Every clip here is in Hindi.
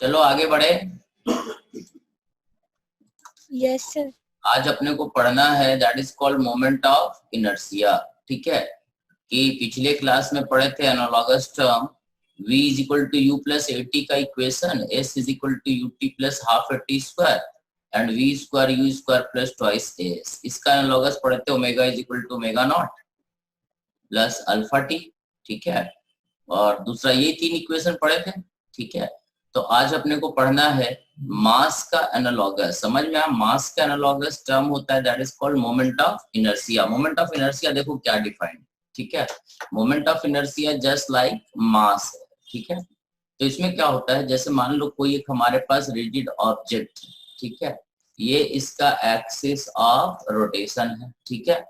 चलो आगे बढ़े। Yes sir. आज अपने को पढ़ना है that is called moment of inertia. ठीक है, कि पिछले क्लास में पढ़े थे analogous term v is equal to u plus a t का equation, s is equal to u t plus half a t square and v square u square plus twice s. इसका एनालॉगस पढ़े थे omega is equal to omega naught plus alpha t. ठीक है, और दूसरा ये तीन इक्वेशन पढ़े थे। ठीक है, तो आज अपने को पढ़ना है मास का एनालॉगस। समझ में आया? मास का एनालॉगस टर्म होता है that is called moment of inertia. Moment of inertia देखो क्या डिफाइंड। ठीक है, moment of inertia just like mass है। ठीक है, तो इसमें क्या होता है, जैसे मान लो कोई एक हमारे पास रिजिड ऑब्जेक्ट, ठीक है, ये इसका एक्सिस ऑफ रोटेशन है। ठीक है,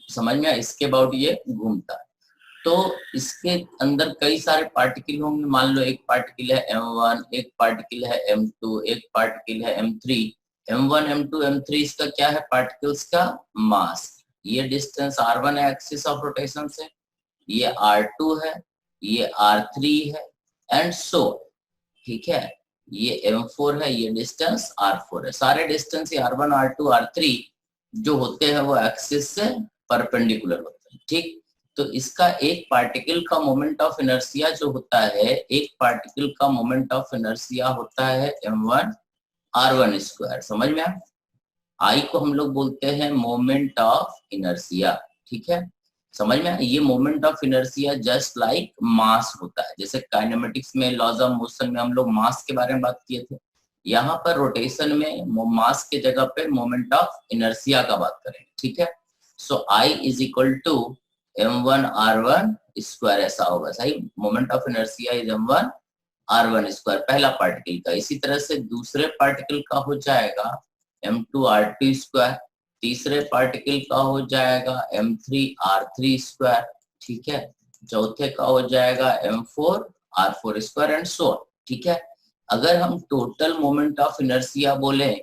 समझ में आया? इसके अबाउट ये घूमता है, तो इसके अंदर कई सारे पार्टिकल होंगे। मान लो एक पार्टिकल है m1, एक पार्टिकल है m2, एक पार्टिकल है m3। m1, m2, m3 इसका क्या है? पार्टिकल्स का मास। ये डिस्टेंस r1 है एक्सिस ऑफ रोटेशन से, ये r2 है, ये r3 है एंड सो। ठीक है, ये m4 है, ये डिस्टेंस r4 है। सारे डिस्टेंस r1, r2, r3 जो होते हैं वो एक्सिस से परपेंडिकुलर होते हैं। ठीक, तो इसका एक पार्टिकल का मोमेंट ऑफ इनर्शिया जो होता है, एक पार्टिकल का मोमेंट ऑफ इनर्शिया होता है m1 r1 स्क्वायर। समझ में आया? आई को हम लोग बोलते हैं मोमेंट ऑफ इनर्शिया। ठीक है, समझ में आया? ये moment of inertia just like mass होता है। जैसे काइनेमेटिक्स में लॉज ऑफ मोशन में हम लोग मास के बारे में बात किए थे, यहाँ पर रोटेशन में मास के जगह पे मोमेंट ऑफ इनर्शिया का बात करेंगे। ठीक है, so I is equal to m1 r1 square ऐसा होगा। सही, moment of inertia is m1 r1 square पहला पार्टिकल का। इसी तरह से दूसरे पार्टिकल का हो जाएगा m2 r2 स्क्वायर, तीसरे पार्टिकल का हो जाएगा m3 r3 स्क्वायर। ठीक है, चौथे का हो जाएगा m4 r4 square and so on. ठीक है, अगर हम टोटल मोमेंट ऑफ इनर्शिया बोले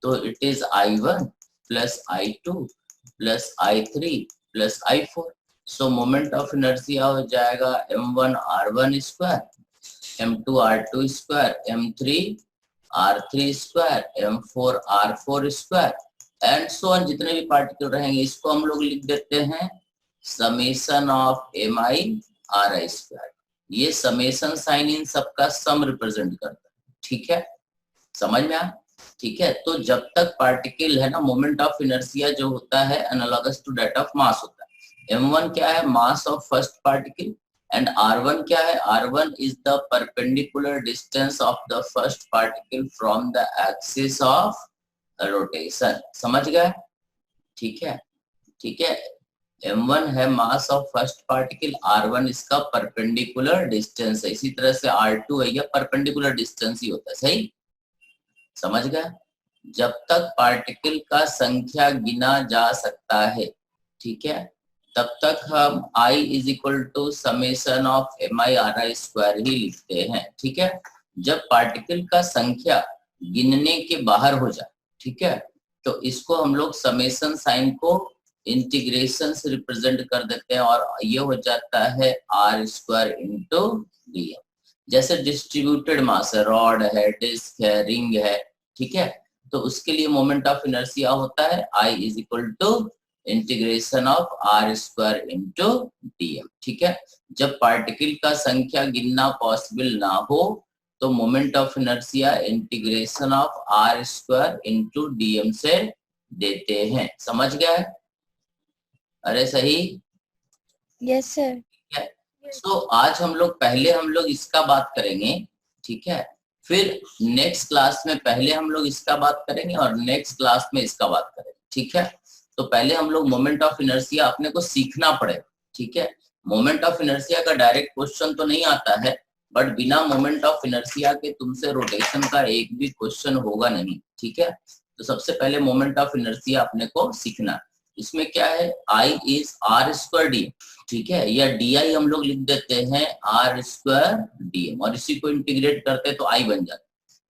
तो it is i1 plus i2 plus i3 plus i4। So moment of inertia हो जाएगा m1 r1 square, m2 r2 square, m3 r3 square, m4 r4 square and so on. जितने भी पार्टिकल रहेंगे इसको हम लोग लिख देते हैं summation of mi ri square. ये समेशन साइन इन सबका सम रिप्रेजेंट करता है। ठीक है, समझ में आया? ठीक है, तो जब तक पार्टिकल है ना, मोमेंट ऑफ इनर्शिया जो होता है analogous to that of mass होता है। m1 क्या है? Mass of first particle and r1 क्या है? r1 is the perpendicular distance of the first particle from the axis of rotation। समझ गए? ठीक है, ठीक है, m1 है mass of first particle, r1 इसका परपेंडिकुलर डिस्टेंस है। इसी तरह से r2 है, यह परपेंडिकुलर डिस्टेंस ही होता है। सही, समझ गए? जब तक पार्टिकल का संख्या गिना जा सकता है, ठीक है, तब तक हम I is equal to summation of mi ri square ही लिखते हैं। ठीक है, जब पार्टिकल का संख्या गिनने के बाहर हो जाए, ठीक है, तो इसको हम लोग समेशन साइन को इंटीग्रेशन से रिप्रेजेंट कर देते हैं और ये हो जाता है r स्क्वायर इंटू dm। जैसे डिस्ट्रीब्यूटेड मास है, रॉड है, डिस्क है, रिंग है, ठीक है, तो उसके लिए मोमेंट ऑफ इनर्शिया होता है I is equal to integration of r square into dm। ठीक है, जब पार्टिकल का संख्या गिनना पॉसिबल ना हो तो moment of inertia integration of r square into dm से देते हैं। समझ गए? अरे सही? Yes sir. ठीक है, सो आज हम लोग इसका बात करेंगे। ठीक है, फिर नेक्स्ट क्लास में पहले हम लोग इसका बात करेंगे और नेक्स्ट क्लास में इसका बात करेंगे। ठीक है, तो पहले हम लोग मोमेंट ऑफ इनर्शिया अपने को सीखना पड़ेगा। ठीक है, मोमेंट ऑफ इनर्शिया का डायरेक्ट क्वेश्चन तो नहीं आता है, बट बिना मोमेंट ऑफ इनर्शिया के तुमसे रोटेशन का एक भी क्वेश्चन होगा नहीं। ठीक है, तो सबसे पहले मोमेंट ऑफ इनर्शिया अपने को सीखना। इसमें क्या है? I is r square D. ठीक है, या di हम लोग लिख देते हैं r स्क्वायर dm और इसी को इंटीग्रेट करते तो I बन जाता।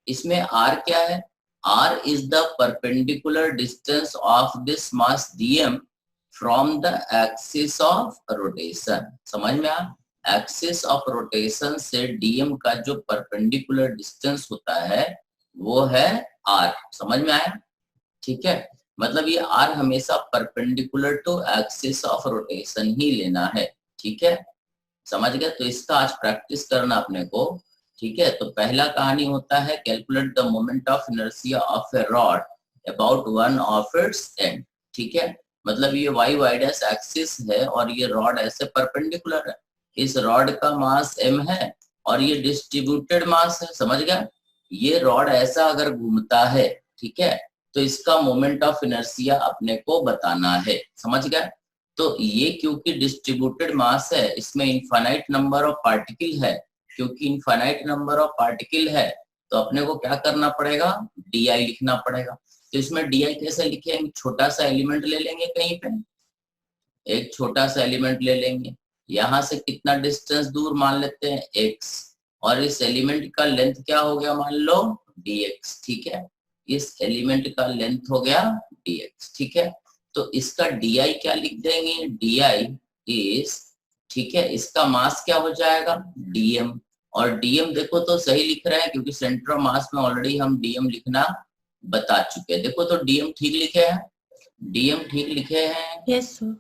इसमें r क्या है? r is the perpendicular distance of this mass dm from the axis of rotation। समझ में आ? एक्सिस ऑफ रोटेशन से डीएम का जो परपेंडिकुलर डिस्टेंस होता है वो है आर। समझ में आया? ठीक है, मतलब ये आर हमेशा perpendicular to axis of rotation ही लेना है। ठीक है, समझ गए? तो इसका आज प्रैक्टिस करना अपने को। ठीक है, तो पहला कहानी होता है calculate the moment of inertia of A rod about one of its and. ठीक है, मतलब ये वाई वाई डैश एक्सिस है और ये रॉड ऐसे परपेंडिकुलर है। इस रॉड का मास m है और ये डिस्ट्रीब्यूटेड मास है। समझ गया? ये रॉड ऐसा अगर घूमता है, ठीक है, तो इसका मोमेंट ऑफ इनर्शिया अपने को बताना है। समझ गया? तो ये क्योंकि डिस्ट्रीब्यूटेड मास है, इसमें इनफाइनाइट नंबर ऑफ पार्टिकल है। क्योंकि इनफाइनाइट नंबर ऑफ पार्टिकल है तो अपने को क्या करना पड़ेगा? डी लिखना पड़ेगा। तो इसमें डी कैसे लिखेंगे? छोटा सा एलिमेंट ले लेंगे, कहीं पे एक छोटा सा एलिमेंट ले लेंगे। यहाँ से कितना डिस्टेंस दूर मान लेते हैं x, और इस एलिमेंट का लेंथ क्या हो गया मान लो dx। ठीक है, इस एलिमेंट का लेंथ हो गया dx। ठीक है, तो इसका di क्या लिख देंगे? di इज, ठीक है, इसका मास क्या हो जाएगा? dm। और dm देखो तो सही लिख रहे हैं क्योंकि सेंटर ऑफ मास में ऑलरेडी हम dm लिखना बता चुके हैं। देखो तो dm ठीक लिखे हैं, dm ठीक लिखे हैं। Yes sir.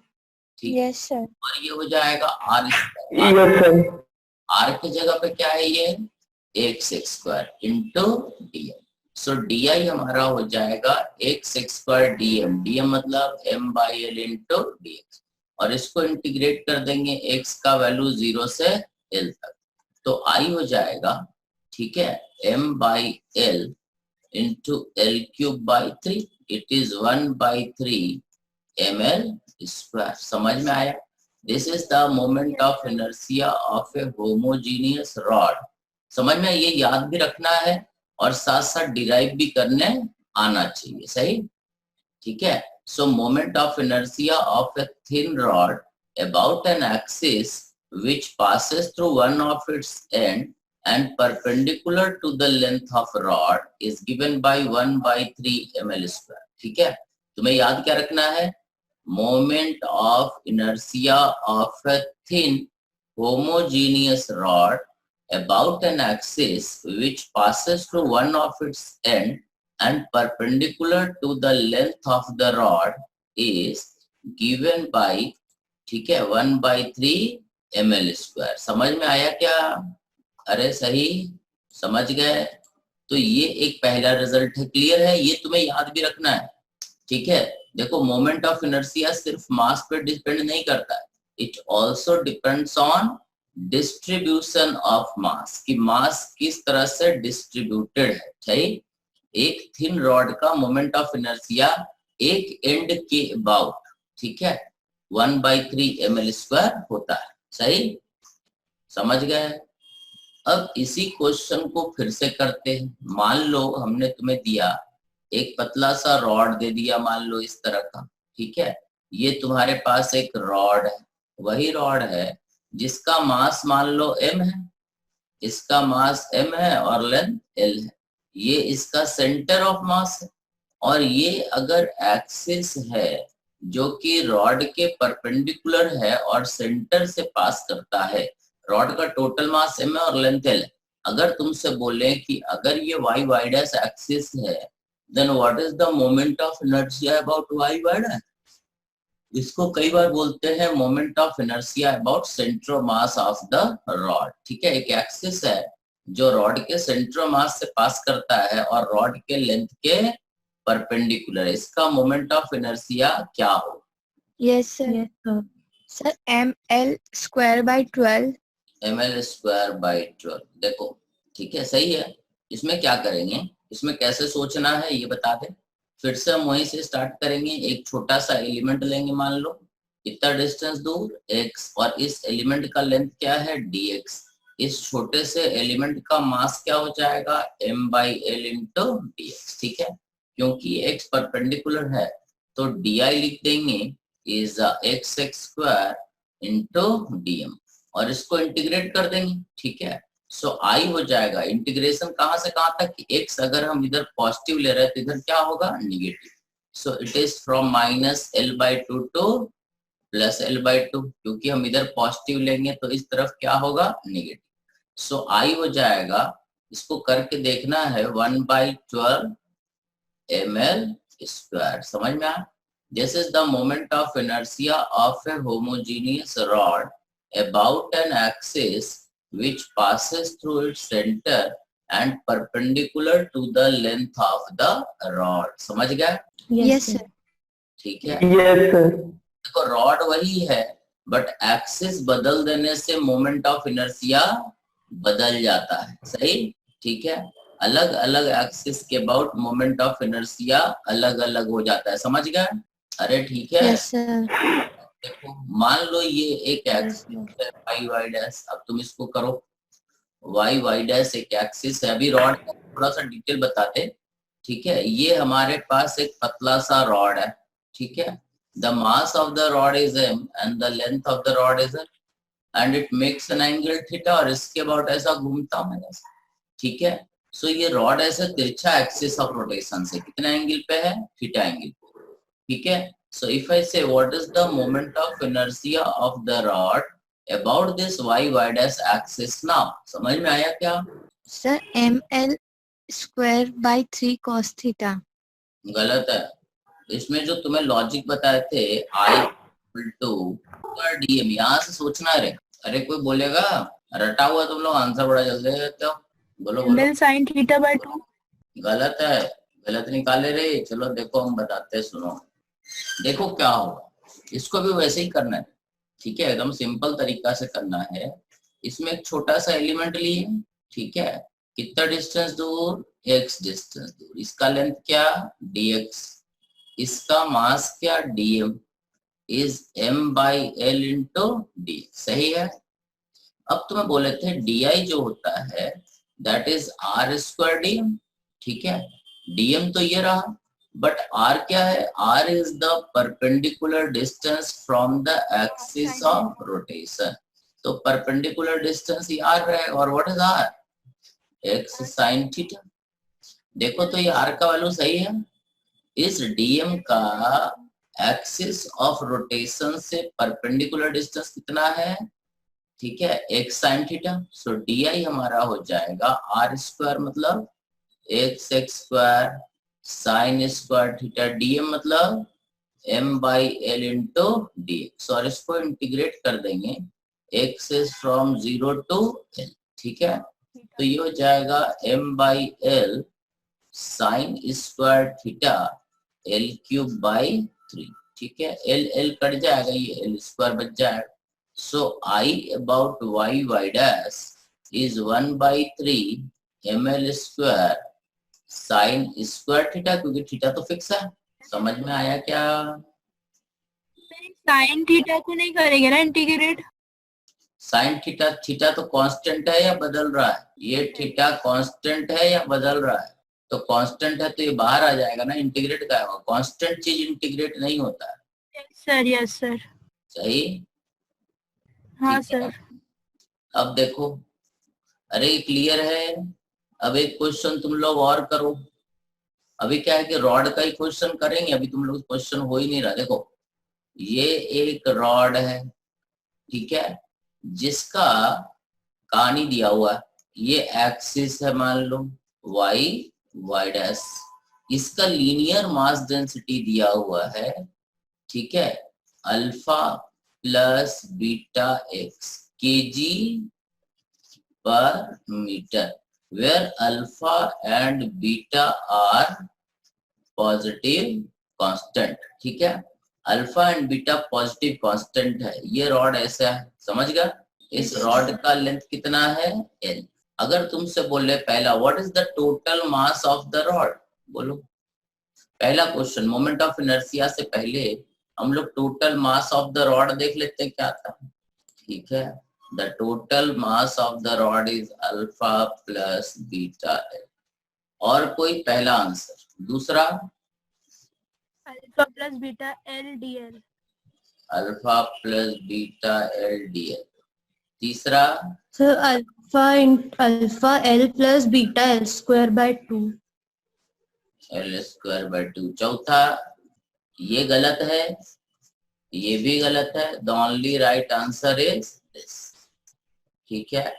ठीक, यस सर। और ये हो जाएगा आर। Yes sir. आर की जगह पे क्या है? ये x square into dm. So d I हमारा हो जाएगा एक्स स्क्वायर डीएम। डीएम मतलब m by l into dx, और इसको इंटीग्रेट कर देंगे एक्स का वैल्यू 0 से एल तक। तो आई हो जाएगा, ठीक है, m by l into l cube by 3। It is 1/3 ml square. समझ में आया? This is the moment of inertia of a homogeneous rod. समझ में? ये याद भी रखना है और साथ साथ डिराइव भी करने आना चाहिए। सही? ठीक है, so moment of inertia of a thin rod about an axis which passes through one of its end and perpendicular to the length of rod is given by 1/3 ml square। ठीक है, तुम्हें याद क्या रखना है? moment of inertia of a thin homogeneous rod about an axis which passes through one of its end and perpendicular to the length of the rod is given by, ठीक है, 1/3 ml square। समझ में आया क्या? अरे सही, समझ गए? तो ये एक पहला रिजल्ट है। क्लियर है? ये तुम्हें याद भी रखना है। ठीक है, देखो मोमेंट ऑफ इनर्शिया सिर्फ मास पे डिपेंड नहीं करता है, it also depends on distribution of mass, कि मास किस तरह से डिस्ट्रीब्यूटेड है। सही? एक थिन रॉड का मोमेंट ऑफ इनर्शिया एक एंड के अबाउट, ठीक है, 1/3 ml स्क्वायर होता है। सही? समझ गए? अब इसी क्वेश्चन को फिर से करते हैं। मान लो हमने तुम्हें दिया एक पतला सा रॉड दे दिया, मान लो इस तरह का। ठीक है, ये तुम्हारे पास एक रॉड है, वही रॉड है जिसका मास मान लो m है, इसका मास m है और लेंथ l है। ये इसका सेंटर ऑफ मास है, और ये अगर एक्सिस है जो कि रॉड के परपेंडिकुलर है और सेंटर से पास करता है, रॉड का टोटल मास m है और लेंथ l है। अगर तुमसे बोले कि अगर ये y y डैश एक्सिस है, then what is the moment of inertia about y y dash? इसको कई बार बोलते हैं moment of inertia about centre of mass of the rod. ठीक है, एक एक्सिस है जो रॉड के सेंटर ऑफ मास से पास करता है और रॉड के लेंथ के परपेंडिकुलर, इसका मोमेंट ऑफ इनर्शिया क्या हो? Yes sir. Sir ml square by 12। ml square by 12। देखो, ठीक है, सही है। इसमें क्या करेंगे, इसमें कैसे सोचना है ये बता दे। फिर से हम वहीं से स्टार्ट करेंगे। एक छोटा सा एलिमेंट लेंगे, मान लो इतना डिस्टेंस दूर x, और इस एलिमेंट का लेंथ क्या है? dx। इस छोटे से एलिमेंट का मास क्या हो जाएगा? m/l into dx। ठीक है, क्योंकि x परपेंडिकुलर है तो di लिख देंगे is x square into dm, और इसको इंटीग्रेट कर देंगे। ठीक है, सो आई हो जाएगा इंटीग्रेशन कहां से कहां तक? x अगर हम इधर पॉजिटिव ले रहे हैं तो इधर क्या होगा? Negative. So it is from -l/2 two plus L by two, क्योंकि हम इधर पॉजिटिव लेंगे तो इस तरफ क्या होगा, नेगेटिव। सो आई हो जाएगा, इसको करके देखना है, 1/12 ml स्क्वायर। समझ में आया? This is the moment of inertia of a homogeneous rod about an axis which passes through its center and perpendicular to the length of the rod. समझ गया? Yes, sir. ठीक है। Yes sir. देखो रॉड वही है, बट एक्सिस बदल देने से मोमेंट ऑफ इनर्शिया बदल जाता है। सही, ठीक है। अलग अलग एक्सिस के अबाउट मोमेंट ऑफ इनर्शिया अलग अलग हो जाता है। समझ गए? अरे ठीक है। Yes, sir. देखो मान लो ये एक एक्सिस है वाई वाई डैश, अब तुम इसको करो, वाई वाई डैश एक एक्सिस है। अभी रॉड का थोड़ा सा डिटेल बताते, ठीक है। ये हमारे पास एक पतला सा रॉड है, ठीक है। The mass of the rod is m and the length of the rod is l and it makes an angle theta, और इसके अबाउट ऐसा घूमता हूं मैं, ठीक है। सो ये रॉड ऐसे तिरछा एक्सिस ऑफ रोटेशन से कितने एंगल पे है, थीटा एंगल, ठीक है। सो if I say what is the moment of inertia of the rod about this y y dash axis now, समझ में आया क्या? Sir, ml square by 3 cos theta. गलत है। इसमें जो तुम्हें लॉजिक बताए थे, आई इक्वल टू डीएम, यहाँ से सोचना रे। अरे कोई बोलेगा रटा हुआ, तुम लोग आंसर बड़ा जल्दी देते हो। बोलो बोलो। ml sin theta by 2। गलत है, गलत निकाले रे। चलो देखो हम बताते हैं, सुनो। देखो क्या होगा, इसको भी वैसे ही करना है, ठीक है। एकदम सिंपल तरीका से करना है। इसमें एक छोटा सा एलिमेंट लिए, ठीक है। कितना डिस्टेंस दूर, x डिस्टेंस दूर। इसका लेंथ क्या, dx। इसका मास क्या, dm is m by l into D. सही है। अब तुम्हें बोले थे di जो होता है that is r square dm, ठीक है। dm तो ये रहा, बट r क्या है, r is the perpendicular distance from the axis of rotation. तो परपेंडिकुलर डिस्टेंस ही r है, और what is r, x sin theta. देखो तो ये r का वैल्यू सही है। इस dm का एक्सिस ऑफ रोटेशन से परपेंडिकुलर डिस्टेंस कितना है, ठीक है, x sin थीटा। सो di हमारा हो जाएगा r स्क्वायर मतलब x square sine square theta, dm मतलब m by l into dx। और इसको इंटीग्रेट कर देंगे, x is from 0 to l, ठीक है। तो ये हो जाएगा m by l sine square theta l cube by 3, ठीक है। एल एल कट जाएगा, ये एल स्क्वायर बच जाएगा। So I about y y dash is 1/3 ml square sine square theta, क्योंकि थीटा तो फिक्स है। समझ में आया क्या? साइन थीटा को नहीं करेंगे ना इंटीग्रेट? साइन थीटा, थीटा तो कांस्टेंट है या बदल रहा है? ये थीटा कांस्टेंट है या बदल रहा है? तो कांस्टेंट है तो ये बाहर आ जाएगा ना, इंटीग्रेट का होगा। कांस्टेंट चीज इंटीग्रेट नहीं होता है। Yes sir. सही। हाँ सर। अब देखो, अरे क्लियर है। अब एक क्वेश्चन तुम लोग और करो। अभी क्या है कि रॉड का ही क्वेश्चन करेंगे, अभी तुम लोग क्वेश्चन हो ही नहीं रहा। देखो ये एक रॉड है, ठीक है, जिसका कहानी दिया हुआ है, ये एक्सिस है मान लो y y डैश, इसका लीनियर मास डेंसिटी दिया हुआ है, ठीक है, alpha plus beta x kg per metre, where alpha and beta are positive constant, ठीक है। Alpha and beta positive constant है। ये रॉड ऐसा है, समझ गया। इस रॉड का लेंथ कितना है, l। अगर तुमसे बोले पहला what is the total mass of the rod, बोलो। पहला क्वेश्चन मोमेंट ऑफ इनर्शिया से पहले हम लोग total mass of the rod देख लेते हैं क्या आता है, ठीक है। The total mass of the rod is alpha plus beta l. और कोई पहला आंसर। दूसरा alpha plus beta l d l. Alpha plus beta l d l. तीसरा sir alpha l plus beta l square by 2। L square by 2। चौथा ये गलत है, ये भी गलत है। The only right answer is this. ठीक है,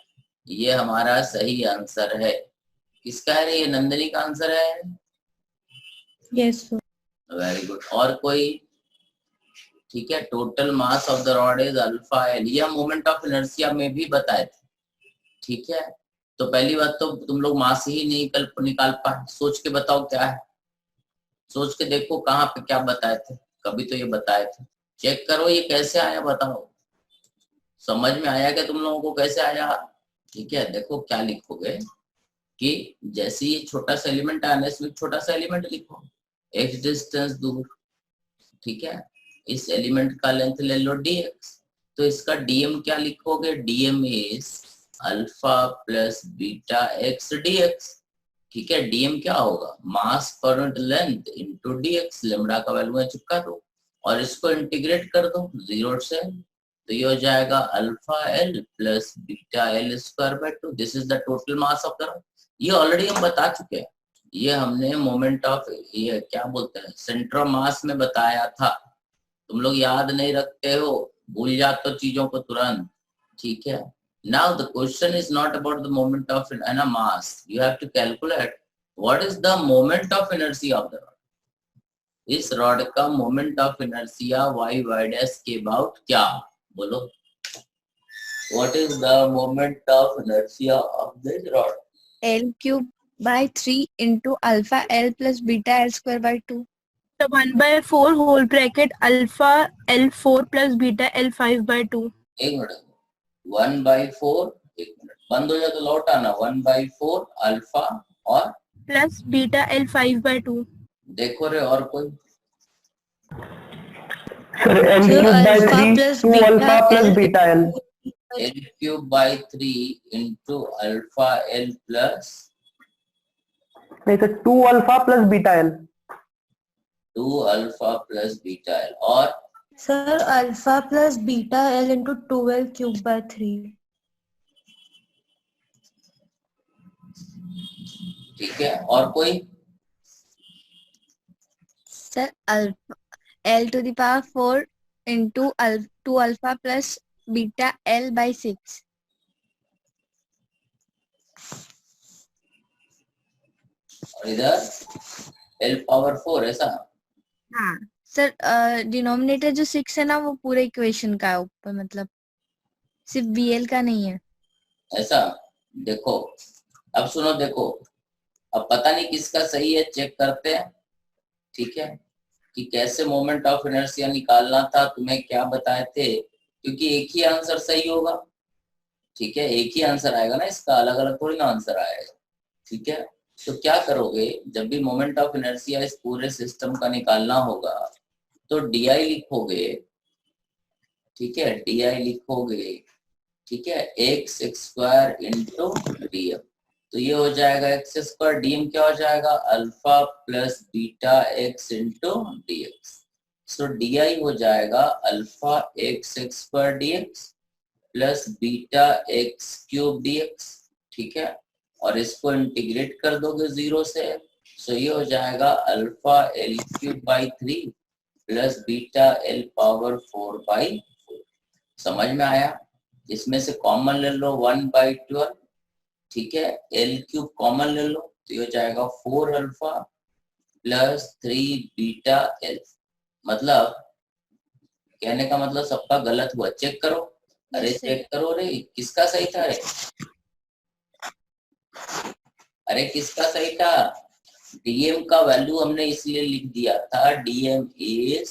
ये हमारा सही आंसर है। किसका है? ये नंदिनी का आंसर है। Yes, sir. Very good. और कोई? ठीक है, total mass of the rod is alpha L. ये मोमेंट ऑफ इनर्शिया में भी बताए थे। ठीक है, तो पहली बात तो तुम लोग मास ही नहीं निकाल पाए। सोच के बताओ क्या है, सोच के देखो कहाँ पे क्या बताए थे। कभी तो ये बताए थे, चेक करो ये कैसे आया, बताओ। समझ में आया क्या तुम लोगों को कैसे आया? ठीक है, देखो क्या लिखोगे कि जैसे ये छोटा सा एलिमेंट आया, इसमें छोटा सा एलिमेंट लिखो, एक्स डिस्टेंस दूर। ठीक है, इस एलिमेंट का लेंथ ले लो dx, तो इसका dm क्या लिखोगे? dm is alpha plus beta x dx। ठीक है, dm क्या होगा? Mass per unit length into dx। Lambda का वैल्यू है, चिपका दो और इसको इंटीग्रेट कर दो 0 से, तो ये हो जाएगा alpha l plus beta l square by 2। This is the total mass of the rod. ये ऑलरेडी हम बता चुके हैं, ये हमने मोमेंट ऑफ, ये क्या बोलते हैं, सेंटर ऑफ मास में बताया था। तुम लोग याद नहीं रखते हो, भूल जाते हो चीजों को तुरंत। ठीक है, now the question is not about the moment of mass, you have to calculate what is the moment of inertia of the rod. इस रॉड का moment of inertia y y dash के अबाउट क्या? बोलो, what is the moment of inertia of this rod? L cube by 3 into alpha L plus beta L square by 2. So 1/4 whole bracket alpha L4 plus beta L5 by 2. एक मिनट, 1/4, एक मिनट बंद हो जाए तो लौट आना। 1/4 अल्फा और plus beta L5 by 2. देखो रे, और कोई? Sir, L So cube by alpha 3 plus 2 beta alpha plus L beta L. L cube by 3 into alpha L plus नहीं sir, 2 alpha plus beta L. 2 alpha plus beta L और Sir, alpha plus beta L into 2L cube by 3. ठीक है, और कोई? Sir, alpha L to the power 4 into 2 alpha plus beta L by 6. और इधर L पावर 4 ऐसा? हाँ सर, डिनोमिनेटर जो 6 है ना, वो पूरे इक्वेशन का है ऊपर, मतलब सिर्फ BL का नहीं है। ऐसा? देखो अब सुनो, देखो अब पता नहीं किसका सही है, चेक करते हैं। ठीक है, कि कैसे मोमेंट ऑफ इनर्शिया निकालना था, तुम्हें क्या बताए थे, क्योंकि एक ही आंसर सही होगा। ठीक है, एक ही आंसर आएगा ना इसका, अलग अलग थोड़ी ना आंसर आएगा। ठीक है, तो क्या करोगे, जब भी मोमेंट ऑफ इनर्शिया इस पूरे सिस्टम का निकालना होगा तो DI लिखोगे। ठीक है, DI लिखोगे। ठीक है, एक्स स्क्वायर इंटू DM, तो ये हो जाएगा एक्स स्क्वायर, DM क्या हो जाएगा? Alpha plus beta x into DX। सो DI हो जाएगा alpha x square DX plus beta x cube DX। ठीक है, और इसको इंटीग्रेट कर दोगे 0 से, सो ये हो जाएगा alpha L cube by 3 plus beta L power 4 by 4। समझ में आया? इसमें से कॉमन ले लो 1/12। ठीक है, L क्यूब कॉमन ले लो, तो ये हो जाएगा 4 अल्फा प्लस 3 बीटा L। मतलब कहने का मतलब सबका गलत हुआ, चेक करो। अरे Yes, sir. चेक करो रे, किसका सही था रे? अरे किसका सही था? DM का वैल्यू हमने इसलिए लिख दिया था, DM is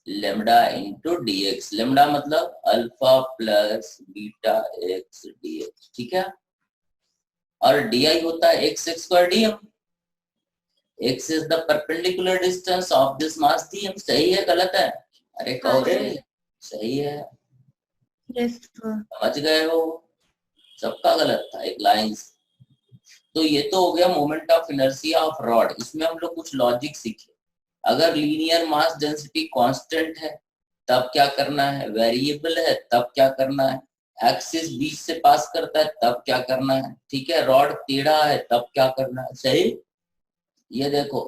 lambda into DX। Lambda मतलब alpha plus beta x DX। ठीक है, और DI होता है x square DM। X is the perpendicular distance of this mass DM। सही है गलत है? अरे कहो रे, सही है। Yes, sir. समझ गए हो? सबका गलत था एक लाइन से। तो ये तो हो गया moment of inertia of rod. इसमें हम लोग कुछ लॉजिक सीखे। अगर लीनियर मास डेंसिटी कांस्टेंट है तब क्या करना है, वेरिएबल है तब क्या करना है, एक्सिस बीच से पास करता है तब क्या करना है। ठीक है, रॉड टेढ़ा है तब क्या करना है। सही? ये देखो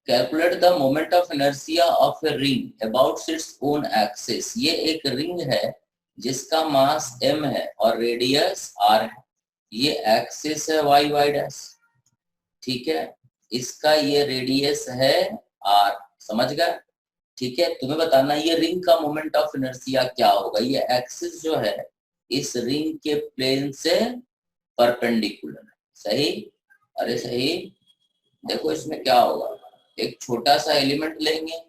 calculate the moment of inertia of a ring about its own axis. ये एक रिंग है जिसका मास m है और रेडियस r है। ये एक्सिस है y डैश, ठीक है, इसका ये रेडियस है r, समझ गए? ठीक है, तुम्हें बताना ये रिंग का मोमेंट ऑफ इनर्शिया क्या होगा। ये एक्सिस जो है इस रिंग के प्लेन से परपेंडिकुलर है, सही? अरे सही। देखो इसमें क्या होगा, एक छोटा सा एलिमेंट लेंगे,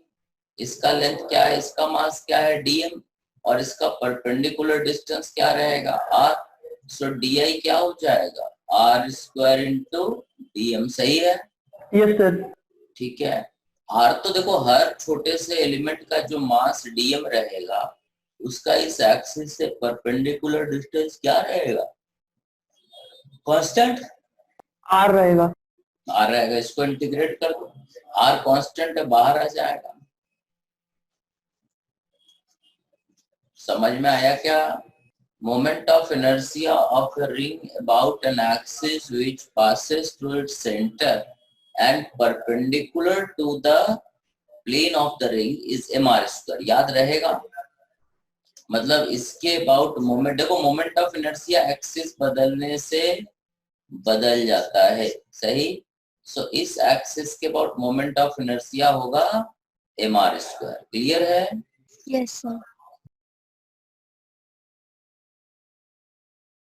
इसका लेंथ क्या है, इसका मास क्या है dm, और इसका परपेंडिकुलर डिस्टेंस क्या रहेगा r। सो di क्या हो जाएगा r स्क्वायर इंटू dm, सही है? Yes sir. ठीक है, r तो देखो हर छोटे से एलिमेंट का जो मास dm रहेगा उसका इस एक्सिस से परपेंडिकुलर डिस्टेंस क्या रहेगा, कांस्टेंट आर रहेगा। r रहेगा। इसको इंटीग्रेट कर दो, r कांस्टेंट है, बाहर आ जाएगा। समझ में आया क्या? Moment of inertia of a ring about an axis which passes through its center and perpendicular to the plane of the ring is mr square। याद रहेगा? मतलब इसके अबाउट मोमेंट, देखो मोमेंट ऑफ इनर्शिया एक्सिस बदलने से बदल जाता है, सही? सो इस एक्सिस के अबाउट मोमेंट ऑफ इनर्शिया होगा mr स्क्वायर। क्लियर है? Yes sir.